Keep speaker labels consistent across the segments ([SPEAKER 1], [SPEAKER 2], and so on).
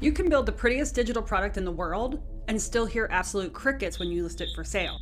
[SPEAKER 1] You can build the prettiest digital product in the world and still hear absolute crickets when you list it for sale.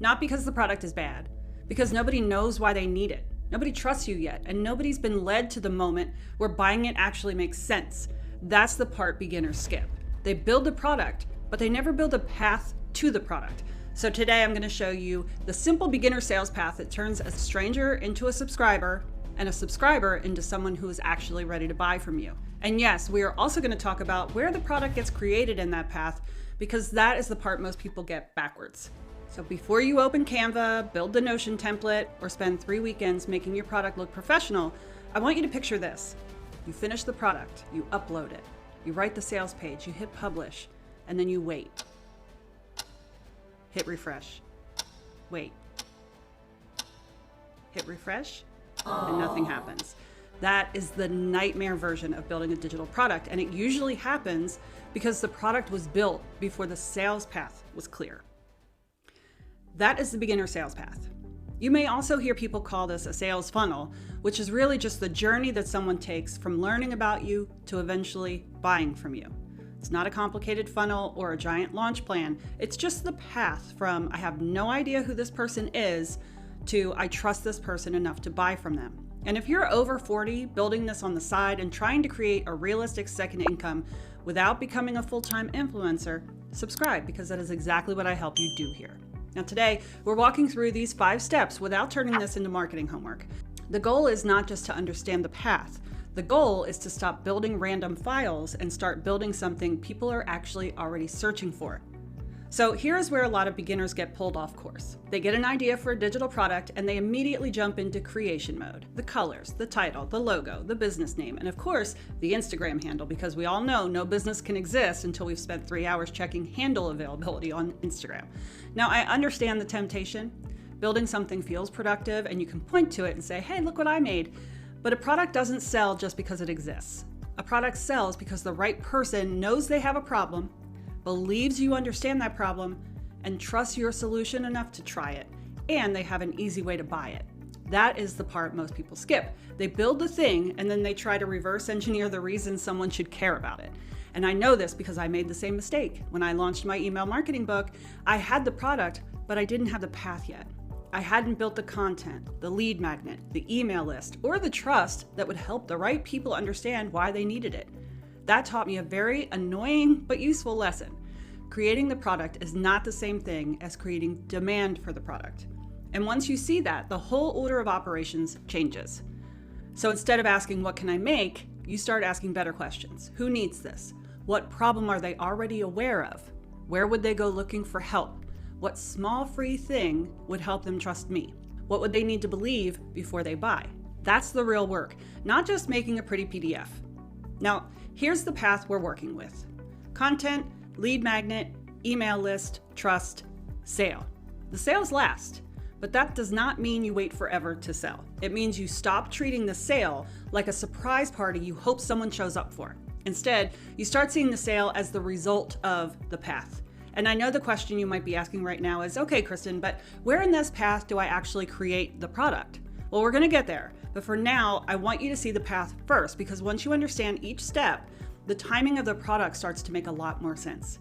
[SPEAKER 1] Not because the product is bad, because nobody knows why they need it. Nobody trusts you yet, and nobody's been led to the moment where buying it actually makes sense. That's the part beginners skip. They build the product, but they never build a path to the product. So today I'm going to show you the simple beginner sales path that turns a stranger into a subscriber and a subscriber into someone who is actually ready to buy from you. And yes, we are also going to talk about where the product gets created in that path, because that is the part most people get backwards. So before you open Canva, build the Notion template, or spend 3 weekends making your product look professional, I want you to picture this. You finish the product, you upload it, you write the sales page, you hit publish, and then you wait. Hit refresh. Wait. Hit refresh, and nothing happens. That is the nightmare version of building a digital product, and it usually happens because the product was built before the sales path was clear. That is the beginner sales path. You may also hear people call this a sales funnel, which is really just the journey that someone takes from learning about you to eventually buying from you. It's not a complicated funnel or a giant launch plan. It's just the path from I have no idea who this person is to I trust this person enough to buy from them. And if you're over 40, building this on the side and trying to create a realistic second income without becoming a full-time influencer, subscribe, because that is exactly what I help you do here. Now today, we're walking through these 5 steps without turning this into marketing homework. The goal is not just to understand the path. The goal is to stop building random files and start building something people are actually already searching for. So here's where a lot of beginners get pulled off course. They get an idea for a digital product and they immediately jump into creation mode. The colors, the title, the logo, the business name, and of course, the Instagram handle, because we all know no business can exist until we've spent 3 hours checking handle availability on Instagram. Now, I understand the temptation. Building something feels productive and you can point to it and say, hey, look what I made. But a product doesn't sell just because it exists. A product sells because the right person knows they have a problem, believes you understand that problem, and trusts your solution enough to try it, and they have an easy way to buy it. That is the part most people skip. They build the thing and then they try to reverse engineer the reason someone should care about it. And I know this because I made the same mistake. When I launched my email marketing book, I had the product, but I didn't have the path yet. I hadn't built the content, the lead magnet, the email list, or the trust that would help the right people understand why they needed it. That taught me a very annoying but useful lesson. Creating the product is not the same thing as creating demand for the product. And once you see that, the whole order of operations changes. So instead of asking, what can I make? You start asking better questions. Who needs this? What problem are they already aware of? Where would they go looking for help? What small free thing would help them trust me? What would they need to believe before they buy? That's the real work, not just making a pretty PDF. Now, here's the path we're working with. Content, lead magnet, email list, trust, sale. The sales last, but that does not mean you wait forever to sell. It means you stop treating the sale like a surprise party you hope someone shows up for. Instead, you start seeing the sale as the result of the path. And I know the question you might be asking right now is, okay, Kristen, but where in this path do I actually create the product? Well, we're gonna get there, but for now, I want you to see the path first, because once you understand each step, the timing of the product starts to make a lot more sense.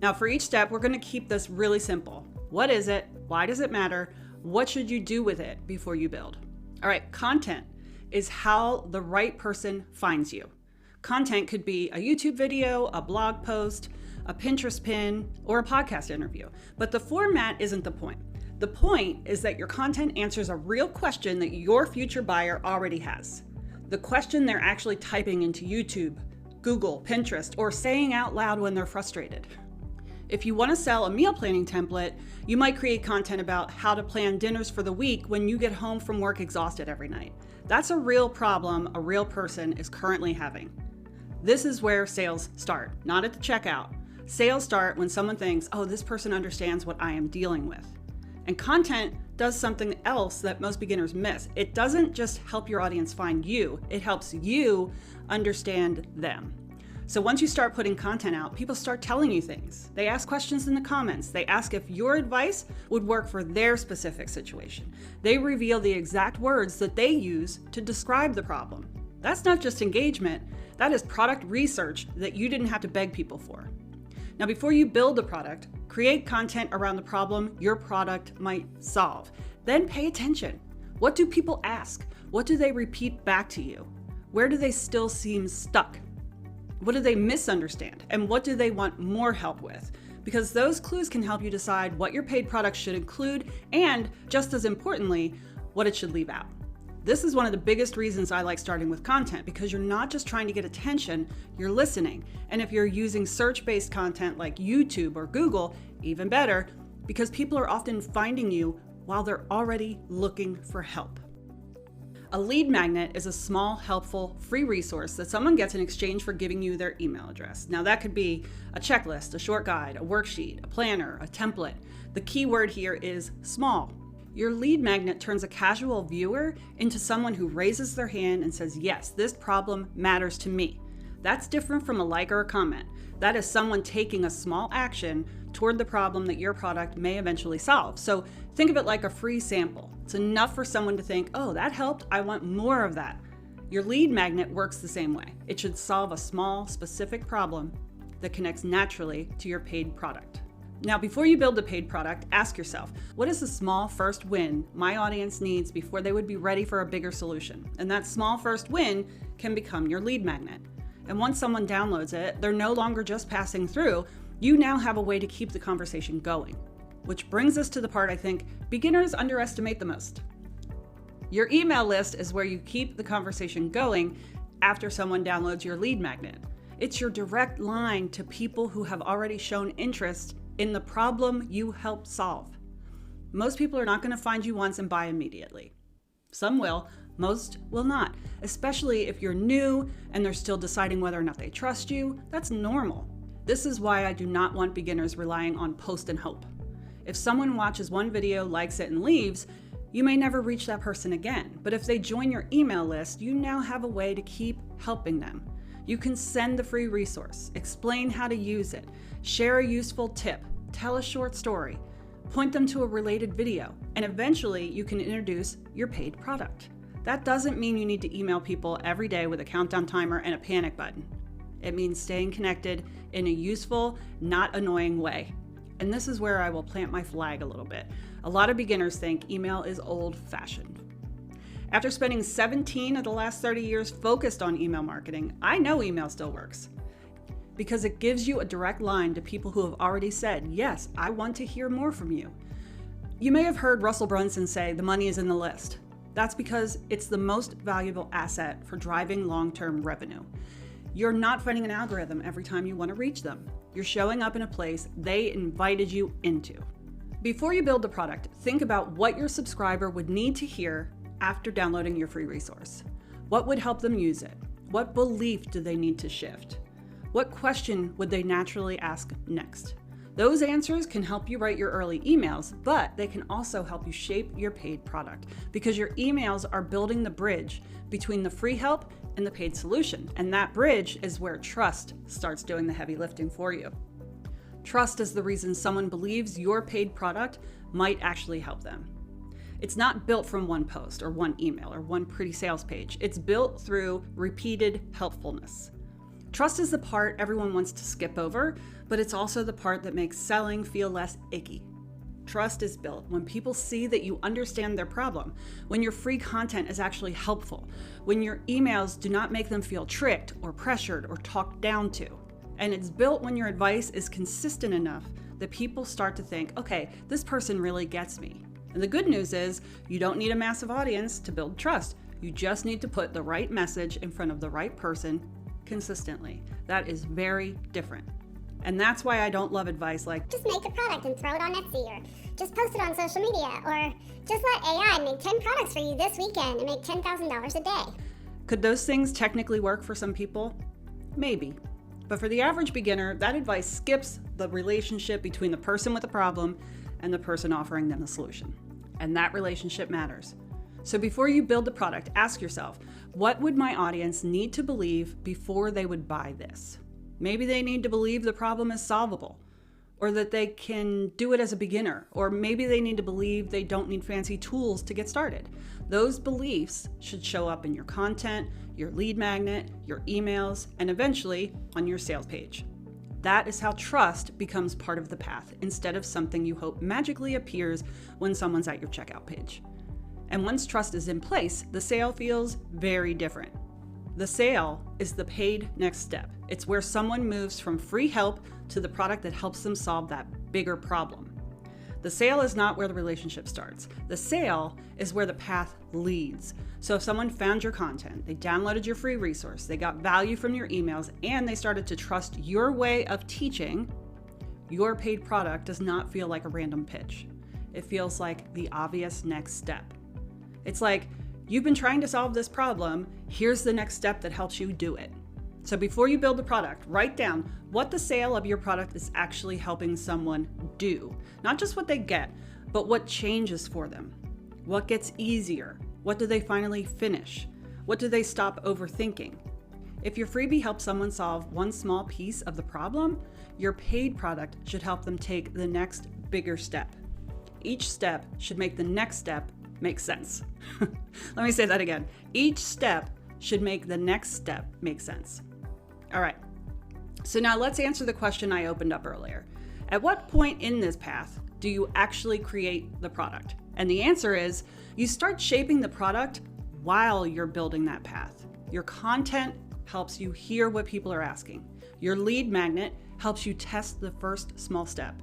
[SPEAKER 1] Now, for each step, we're gonna keep this really simple. What is it? Why does it matter? What should you do with it before you build? All right, content is how the right person finds you. Content could be a YouTube video, a blog post, a Pinterest pin, or a podcast interview. But the format isn't the point. The point is that your content answers a real question that your future buyer already has. The question they're actually typing into YouTube, Google, Pinterest, or saying out loud when they're frustrated. If you want to sell a meal planning template, you might create content about how to plan dinners for the week when you get home from work exhausted every night. That's a real problem a real person is currently having. This is where sales start, not at the checkout. Sales start when someone thinks, oh, this person understands what I am dealing with. And content does something else that most beginners miss. It doesn't just help your audience find you, it helps you understand them. So once you start putting content out, people start telling you things. They ask questions in the comments. They ask if your advice would work for their specific situation. They reveal the exact words that they use to describe the problem. That's not just engagement, that is product research that you didn't have to beg people for. Now, before you build a product, create content around the problem your product might solve. Then pay attention. What do people ask? What do they repeat back to you? Where do they still seem stuck? What do they misunderstand? And what do they want more help with? Because those clues can help you decide what your paid product should include and, just as importantly, what it should leave out. This is one of the biggest reasons I like starting with content, because you're not just trying to get attention, you're listening. And if you're using search-based content like YouTube or Google, even better, because people are often finding you while they're already looking for help. A lead magnet is a small, helpful, free resource that someone gets in exchange for giving you their email address. Now, that could be a checklist, a short guide, a worksheet, a planner, a template. The key word here is small. Your lead magnet turns a casual viewer into someone who raises their hand and says, yes, this problem matters to me. That's different from a like or a comment. That is someone taking a small action toward the problem that your product may eventually solve. So think of it like a free sample. It's enough for someone to think, oh, that helped, I want more of that. Your lead magnet works the same way. It should solve a small, specific problem that connects naturally to your paid product. Now, before you build a paid product, ask yourself, what is the small first win my audience needs before they would be ready for a bigger solution? And that small first win can become your lead magnet. And once someone downloads it, they're no longer just passing through. You now have a way to keep the conversation going. Which brings us to the part I think beginners underestimate the most. Your email list is where you keep the conversation going after someone downloads your lead magnet. It's your direct line to people who have already shown interest in the problem you help solve. Most people are not going to find you once and buy immediately. Some will, most will not, especially if you're new and they're still deciding whether or not they trust you. That's normal. This is why I do not want beginners relying on post and hope. If someone watches one video, likes it, and leaves, you may never reach that person again. But if they join your email list, you now have a way to keep helping them. You can send the free resource, explain how to use it, share a useful tip, tell a short story, point them to a related video, and eventually you can introduce your paid product. That doesn't mean you need to email people every day with a countdown timer and a panic button. It means staying connected in a useful, not annoying way. And this is where I will plant my flag a little bit. A lot of beginners think email is old-fashioned. After spending 17 of the last 30 years focused on email marketing, I know email still works because it gives you a direct line to people who have already said, yes, I want to hear more from you. You may have heard Russell Brunson say the money is in the list. That's because it's the most valuable asset for driving long-term revenue. You're not finding an algorithm every time you want to reach them. You're showing up in a place they invited you into. Before you build the product, think about what your subscriber would need to hear after downloading your free resource. What would help them use it? What belief do they need to shift? What question would they naturally ask next? Those answers can help you write your early emails, but they can also help you shape your paid product because your emails are building the bridge between the free help and the paid solution. And that bridge is where trust starts doing the heavy lifting for you. Trust is the reason someone believes your paid product might actually help them. It's not built from one post or one email or one pretty sales page. It's built through repeated helpfulness. Trust is the part everyone wants to skip over, but it's also the part that makes selling feel less icky. Trust is built when people see that you understand their problem, when your free content is actually helpful, when your emails do not make them feel tricked or pressured or talked down to. And it's built when your advice is consistent enough that people start to think, okay, this person really gets me. And the good news is you don't need a massive audience to build trust. You just need to put the right message in front of the right person consistently. That is very different. And that's why I don't love advice like,
[SPEAKER 2] just make a product and throw it on Etsy, or just post it on social media, or just let AI make 10 products for you this weekend and make $10,000 a day.
[SPEAKER 1] Could those things technically work for some people? Maybe. But for the average beginner, that advice skips the relationship between the person with the problem and the person offering them the solution. And that relationship matters. So before you build the product, ask yourself, what would my audience need to believe before they would buy this? Maybe they need to believe the problem is solvable. or that they can do it as a beginner, or maybe they need to believe they don't need fancy tools to get started. Those beliefs should show up in your content, your lead magnet, your emails, and eventually on your sales page. That is how trust becomes part of the path instead of something you hope magically appears when someone's at your checkout page. And once trust is in place, the sale feels very different. The sale is the paid next step. It's where someone moves from free help to the product that helps them solve that bigger problem. The sale is not where the relationship starts. The sale is where the path leads. So if someone found your content, they downloaded your free resource, they got value from your emails, and they started to trust your way of teaching, your paid product does not feel like a random pitch. It feels like the obvious next step. It's like, you've been trying to solve this problem, here's the next step that helps you do it. So before you build the product, write down what the sale of your product is actually helping someone do. Not just what they get, but what changes for them. What gets easier? What do they finally finish? What do they stop overthinking? If your freebie helps someone solve one small piece of the problem, your paid product should help them take the next bigger step. Each step should make the next step make sense. Let me say that again. Each step should make the next step make sense. All right. So now let's answer the question I opened up earlier. At what point in this path do you actually create the product? And the answer is you start shaping the product while you're building that path. Your content helps you hear what people are asking. Your lead magnet helps you test the first small step.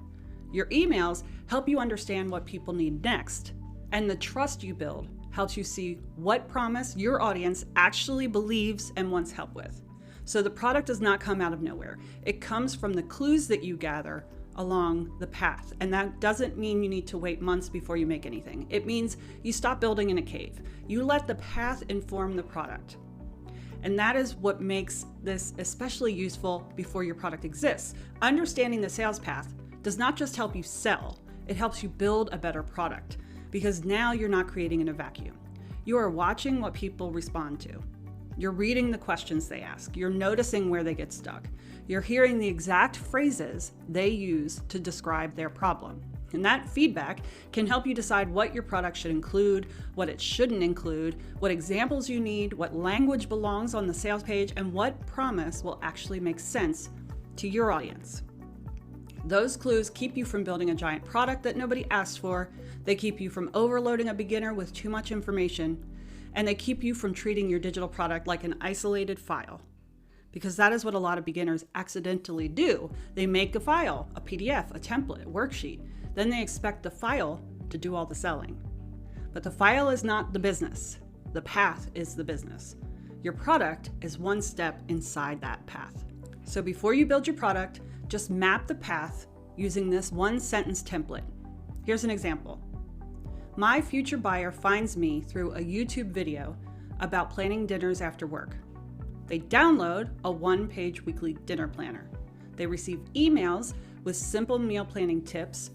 [SPEAKER 1] Your emails help you understand what people need next. And the trust you build helps you see what promise your audience actually believes and wants help with. So the product does not come out of nowhere. It comes from the clues that you gather along the path. And that doesn't mean you need to wait months before you make anything. It means you stop building in a cave. You let the path inform the product. And that is what makes this especially useful before your product exists. Understanding the sales path does not just help you sell, it helps you build a better product, because now you're not creating in a vacuum. You are watching what people respond to. You're reading the questions they ask. You're noticing where they get stuck. You're hearing the exact phrases they use to describe their problem. And that feedback can help you decide what your product should include, what it shouldn't include, what examples you need, what language belongs on the sales page, and what promise will actually make sense to your audience. Those clues keep you from building a giant product that nobody asked for. They keep you from overloading a beginner with too much information. And they keep you from treating your digital product like an isolated file. Because that is what a lot of beginners accidentally do. They make a file, a PDF, a template, a worksheet. Then they expect the file to do all the selling. But the file is not the business. The path is the business. Your product is one step inside that path. So before you build your product, just map the path using this one sentence template. Here's an example. My future buyer finds me through a YouTube video about planning dinners after work. They download a one-page weekly dinner planner. They receive emails with simple meal planning tips,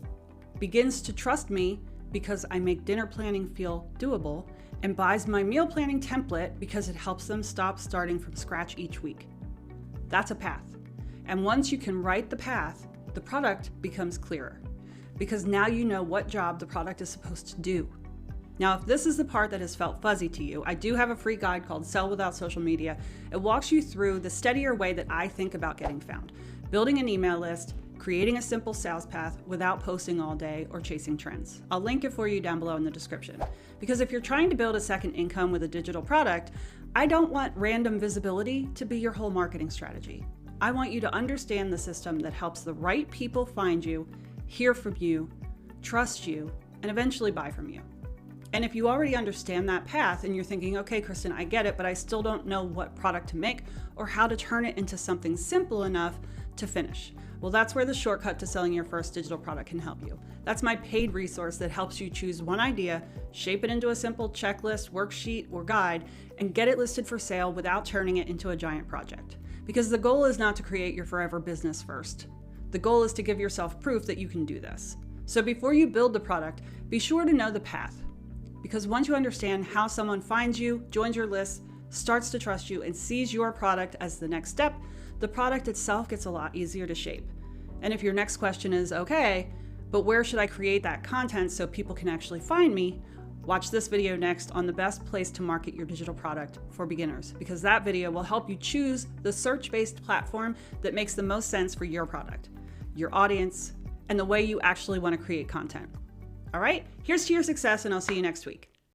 [SPEAKER 1] begins to trust me because I make dinner planning feel doable, and buys my meal planning template because it helps them stop starting from scratch each week. That's a path. And once you can write the path, the product becomes clearer, because now you know what job the product is supposed to do. Now, if this is the part that has felt fuzzy to you, I do have a free guide called Sell Without Social Media. It walks you through the steadier way that I think about getting found, building an email list, creating a simple sales path without posting all day or chasing trends. I'll link it for you down below in the description. Because if you're trying to build a second income with a digital product, I don't want random visibility to be your whole marketing strategy. I want you to understand the system that helps the right people find you, hear from you, trust you, and eventually buy from you. And if you already understand that path and you're thinking, okay, Kristen, I get it, but I still don't know what product to make or how to turn it into something simple enough to finish. Well, that's where the shortcut to selling your first digital product can help you. That's my paid resource that helps you choose one idea, shape it into a simple checklist, worksheet, or guide, and get it listed for sale without turning it into a giant project. Because the goal is not to create your forever business first. The goal is to give yourself proof that you can do this. So before you build the product, be sure to know the path. Because once you understand how someone finds you, joins your list, starts to trust you, and sees your product as the next step, the product itself gets a lot easier to shape. And if your next question is, okay, but where should I create that content so people can actually find me? Watch this video next on the best place to market your digital product for beginners, because that video will help you choose the search-based platform that makes the most sense for your product, your audience, and the way you actually want to create content. All right, here's to your success, and I'll see you next week.